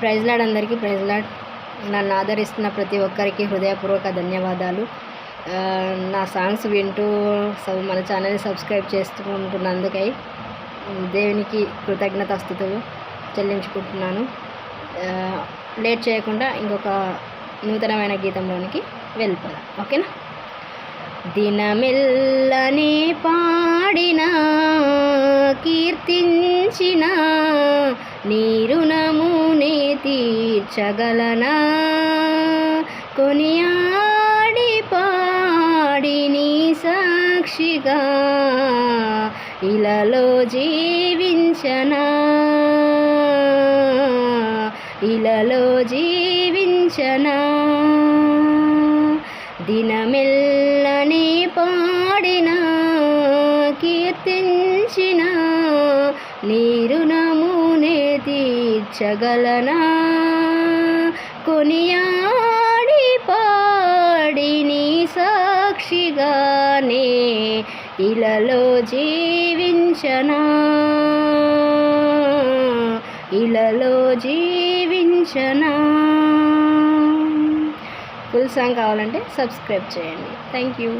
Praise lord అందరికీ praise lord. నన్ను ఆదరిస్తున్న ప్రతి ఒక్కరికి హృదయపూర్వక ధన్యవాదాలు. నా సాంగ్స్ వింటూ మన ఛానల్ని సబ్స్క్రైబ్ చేసుకుంటున్నందుకై దేవునికి కృతజ్ఞతాస్తుతులు చెల్లించుకుంటున్నాను. లేట్ చేయకుండా ఇంకొక నూతనమైన గీతంలోనికి వెళ్ళిపోదాం, ఓకేనా? దినమెల్లనే పాడిన కీర్తించిన నీ రుణమునే తీర్చగలనా, కొనియాడి పాడి నీ సాక్షిగా ఇలలో జీవించనా, ఇలలో జీవించనా. దినమెల్లనే పాడిన కీర్తించిన నీ రుణమునే తీర్చగలనా, కొనియాడి పాడి నీ సాక్షిగానే ఇలలో జీవించనా, ఇలలో జీవించనా. ఫుల్ సాంగ్ కావాలంటే సబ్స్క్రైబ్ చేయండి. Thank you.